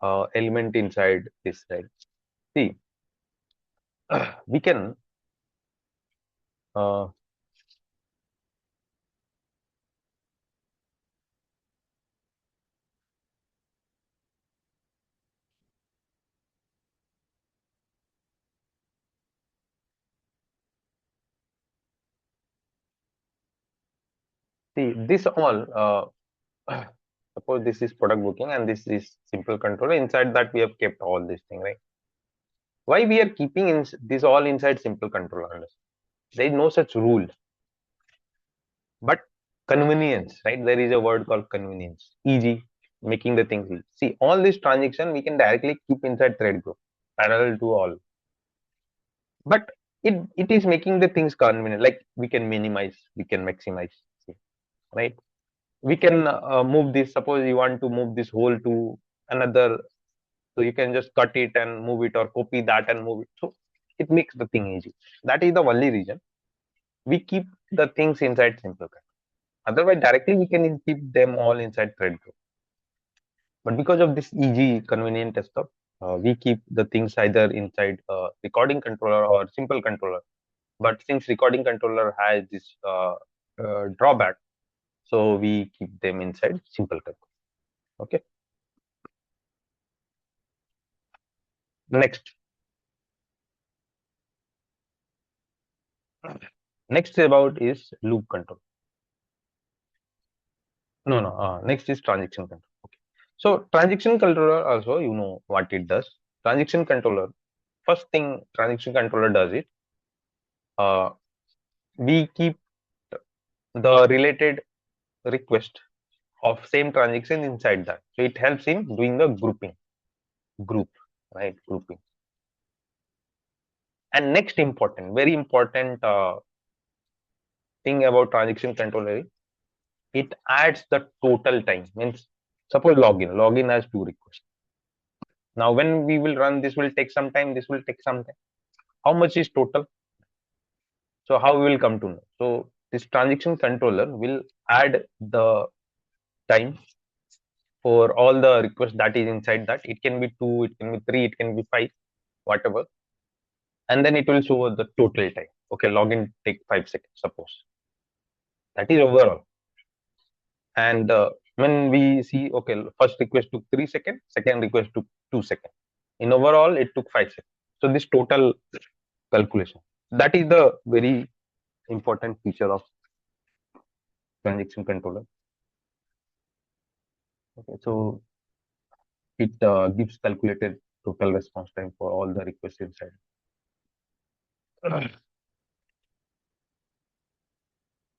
element inside this, right? See, we can uh, see this all. Suppose this is product booking and this is simple controller. Inside that we have kept all this thing, right? Why we are keeping in this all inside simple controller? There is no such rule, but convenience, right? There is a word called convenience, easy, making the things easy. See, all this transaction we can directly keep inside thread group, parallel to all, but it is making the things convenient. Like we can minimize, we can maximize, right? We can move this. Suppose you want to move this whole to another, so you can just cut it and move it, or copy that and move it. So it makes the thing easy. That is the only reason we keep the things inside simple. Otherwise, directly we can keep them all inside thread group. But because of this easy, convenient stuff, we keep the things either inside recording controller or simple controller. But since recording controller has this drawback, so we keep them inside simple controller. Okay. Next, next about is loop control. No, no. Next is transaction control. Okay. So transaction controller also, you know what it does. Transaction controller. First thing transaction controller does it. Uh, we keep the related request of same transaction inside that. So it helps in doing the group, right? Grouping. And next important, very important thing about transaction controller, it adds the total time. Means suppose login has two requests. Now when we will run, this will take some time, this will take some time. How much is total? So how we will come to know? So this transaction controller will add the time for all the requests that is inside that. It can be 2, it can be 3, it can be 5, whatever. And then it will show the total time. Okay, login take 5 seconds, suppose. That is overall. And when we see, okay, first request took 3 seconds, second request took 2 seconds. In overall, it took 5 seconds. So this total calculation, that is the very important feature of transaction controller. Okay, so it gives calculated total response time for all the requests inside.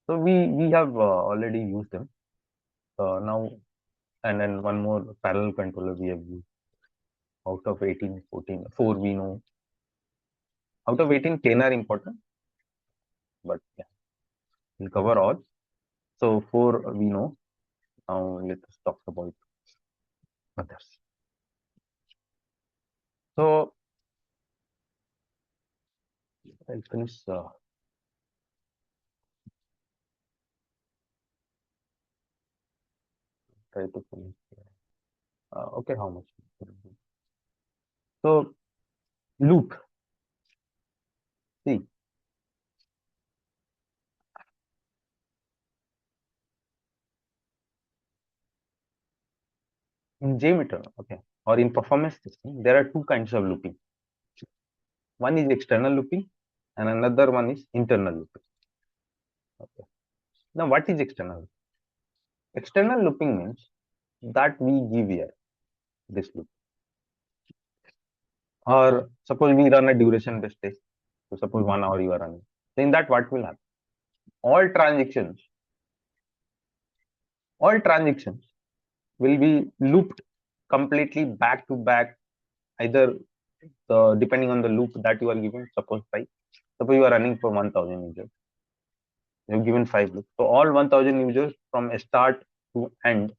So we have already used them now, and then one more parallel controller we have used. Out of 18, 14, 4 we know. Out of 18, 10 are important, but yeah, we'll cover all. So 4 we know. Now let us talk about others. So I'll finish. Try to finish. Okay, how much? So loop. See, in JMeter, okay, or in performance testing, there are two kinds of looping. One is external looping, and another one is internal looping. Okay. Now, what is external? External looping means that we give here this loop. Or suppose we run a duration based test. So suppose 1 hour you are running. So in that, what will happen? All transactions will be looped completely back to back, either depending on the loop that you are given. Suppose you are running for 1000 users. You've given 5 loops. So all 1000 users from start to end,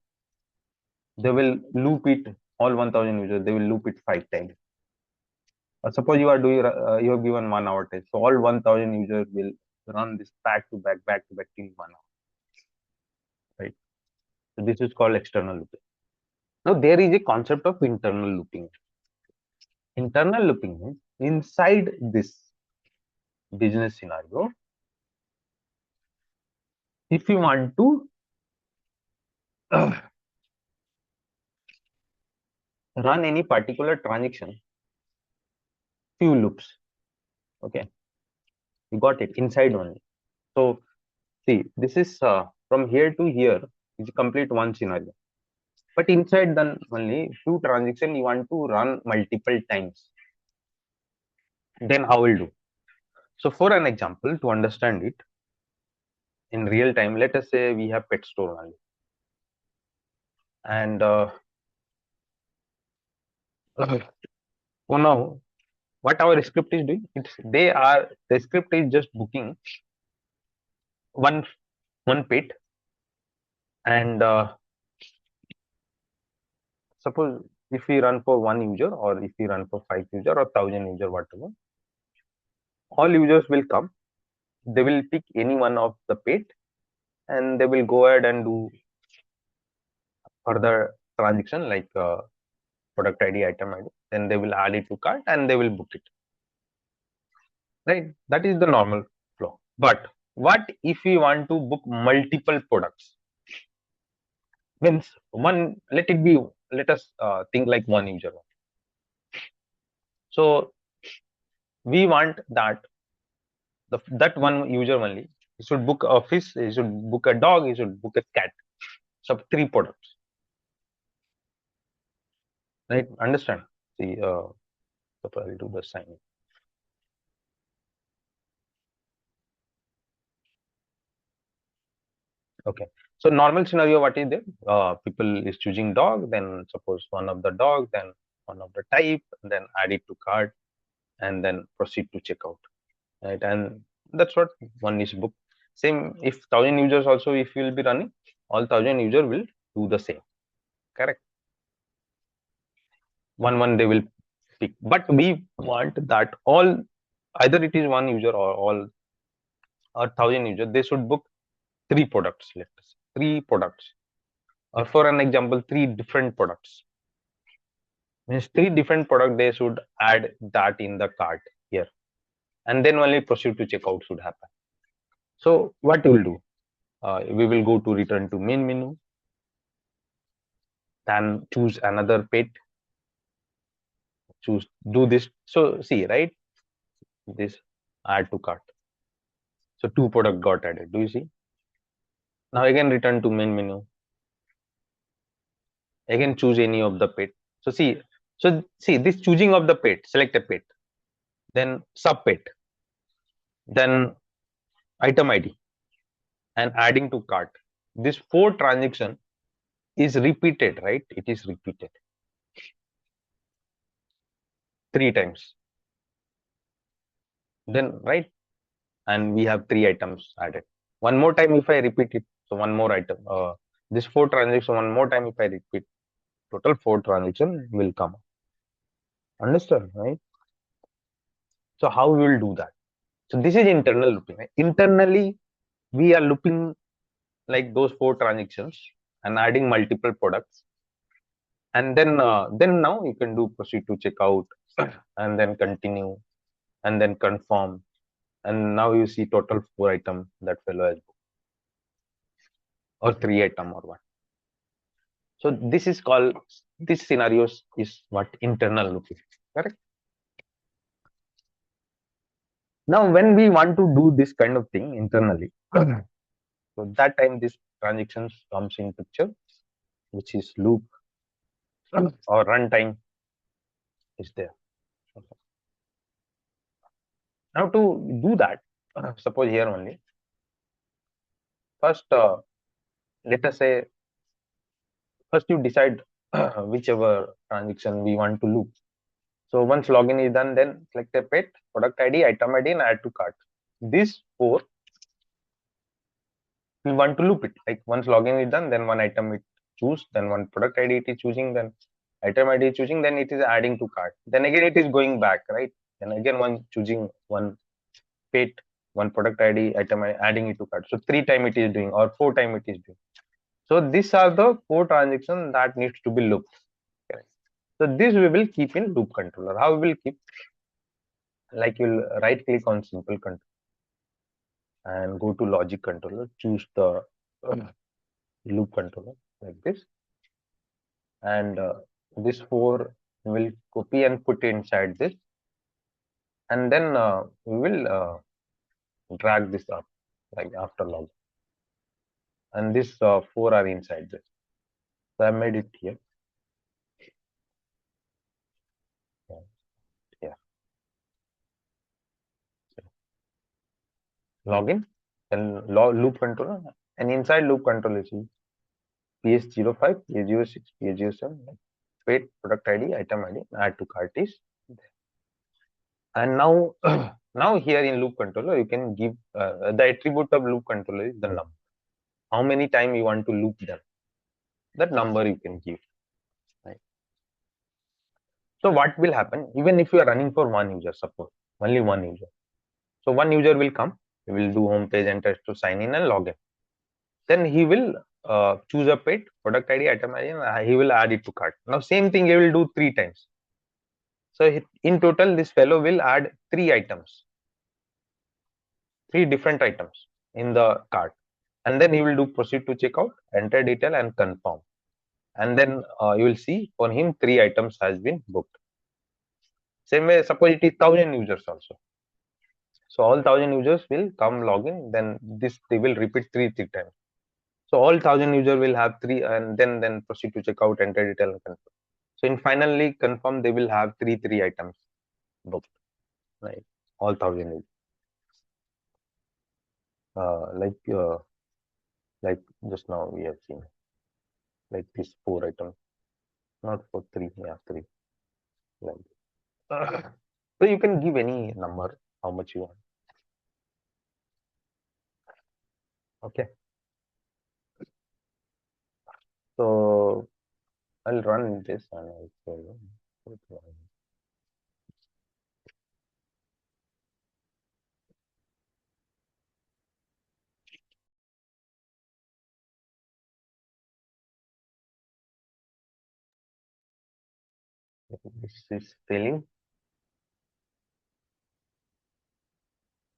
they will loop it, all 1000 users, they will loop it 5 times. Suppose you are doing, you have given 1 hour test. So all 1000 users will run this back to back till 1 hour. Right. So this is called external looping. Now there is a concept of internal looping. Internal looping means inside this business scenario, if you want to run any particular transaction, few loops. Okay, you got it inside only. So see, this is from here to here is complete one scenario. But inside then only few transaction you want to run multiple times. Then how will do? So for an example, to understand it in real time, let us say we have pet store only. And so now what our script is doing, the script is just booking one pet, and suppose if we run for 1 user, or if we run for 5 user or 1000 user, whatever, all users will come, they will pick any one of the pet, and they will go ahead and do further transaction like product ID, item ID, then they will add it to cart and they will book it. Right? That is the normal flow. But what if we want to book multiple products? Means let us think like one user. So we want that that one user only, he should book a fish, he should book a dog, he should book a cat. So 3 products. Right? Understand? See, so I'll do the sign. Okay. So normal scenario, what is there? People is choosing dog, then suppose one of the dog, then one of the type, then add it to cart, and then proceed to checkout. Right, and that's what one is booked. Same if 1,000 users also, if you will be running, all 1,000 users will do the same. Correct. One they will pick, but we want that all, either it is one user or all or 1,000 users, they should book three products. Let us say three products, or for an example, three different products. Means three different product they should add that in the cart here, and then only proceed to checkout should happen. So what you will do? We will go to return to main menu, then choose another pet, choose do this. So see, right, this add to cart. So two product got added. Do you see? Now again return to main menu. Again choose any of the pet. So see this choosing of the pet. Select a pet, then sub pet, then item ID, and adding to cart. This four transaction is repeated, right? It is repeated three times. Then right, and we have three items added. One more time if I repeat it, so one more item. This four transaction one more time if I repeat, total four transaction will come. Understand, right? So how we will do that? So this is internal looping. Right? Internally, we are looping like those four transactions and adding multiple products, and then now you can do proceed to checkout, and then continue, and then confirm, and now you see total four item that fellow has booked, or three item or one. So this is called, this scenarios is what internal looping. Correct. Now when we want to do this kind of thing internally, so that time this transactions comes in picture, which is loop or runtime is there. Okay. Now to do that, suppose here only, first let us say, first you decide whichever transaction we want to loop. So once login is done, then select a pet, product ID, item ID, and add to cart. These four we want to loop it. Like once login is done, then one item it choose, then one product ID it is choosing, then item ID is choosing, then it is adding to cart. Then again it is going back, right? Then again one choosing one pet, one product ID, item ID, adding it to cart. So three time it is doing, or four time it is doing. So these are the four transactions that needs to be looped. Okay. So this we will keep in loop controller. How we will keep? Like you'll right click on simple control and go to logic controller, choose the loop controller like this, and this four will copy and put inside this, and then we will drag this up like after log, and this four are inside this. So I made it here. Yeah. Login, then loop controller, and inside loop controller is PS05, PS06, PS07, wait, product ID, item ID, add to cart is there. And now, now here in loop controller, you can give the attribute of loop controller is the number. How many time you want to loop them? That number you can give. Right? So what will happen? Even if you are running for one user, suppose only one user. So one user will come, he will do home page and test to sign in and log in. Then he will choose a pet, product ID, item ID, and he will add it to cart. Now same thing he will do three times. So in total, this fellow will add three items, three different items in the cart, and then he will do proceed to checkout, enter detail, and confirm. And then you will see for him three items has been booked. Same way, suppose it is 1,000 users also. So all 1,000 users will come login. Then this they will repeat three times. So all 1,000 users will have three, and then proceed to checkout, enter detail, and confirm. So in finally confirm, they will have three items booked, right? All 1,000. Like like just now we have seen, like these four items, not for three, yeah, three. Like so you can give any number, how much you want. Okay. So I'll run this and I'll show you. This is failing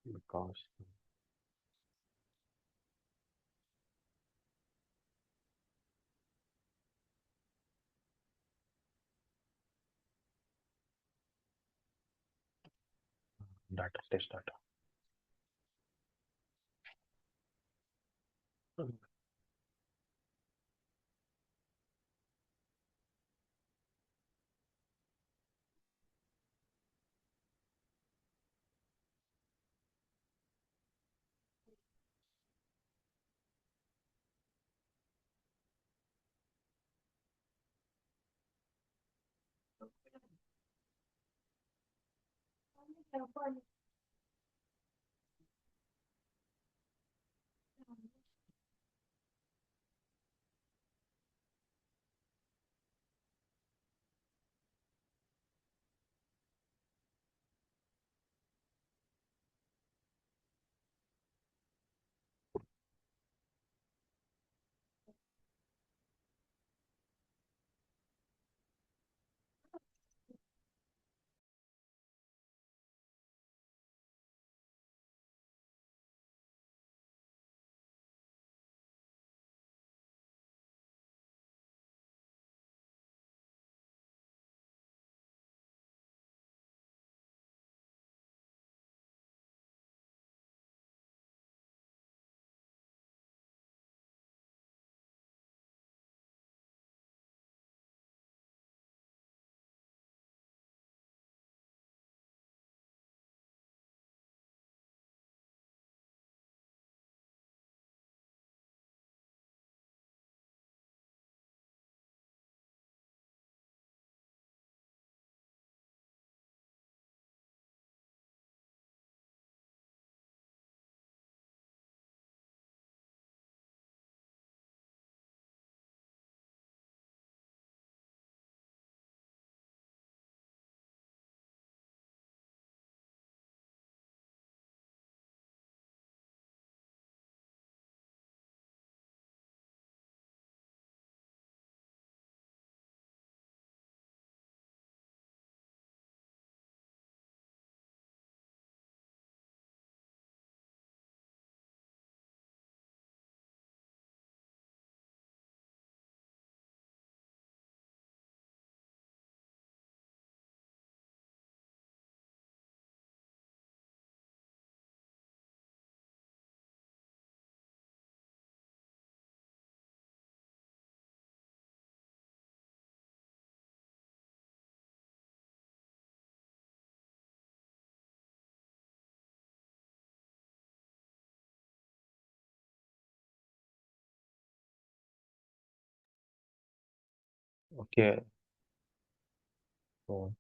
because data test data. Okay. So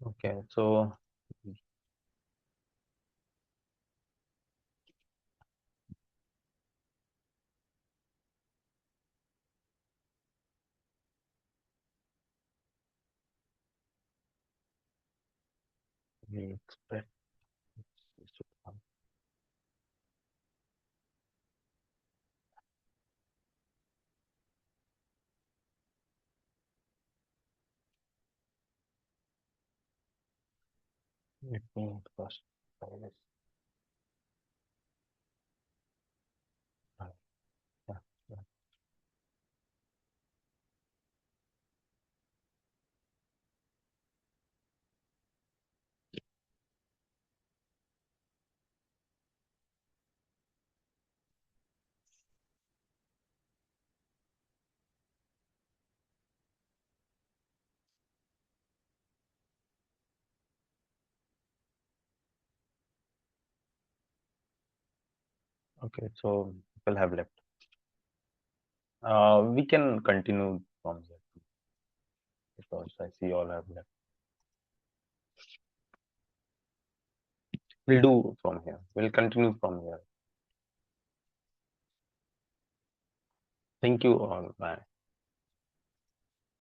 Okay, so we expect this to come. Let me first try this. Yeah, yeah. Okay, so people have left. We can continue from here because I see all have left. We'll do from here. We'll continue from here. Thank you all. Bye.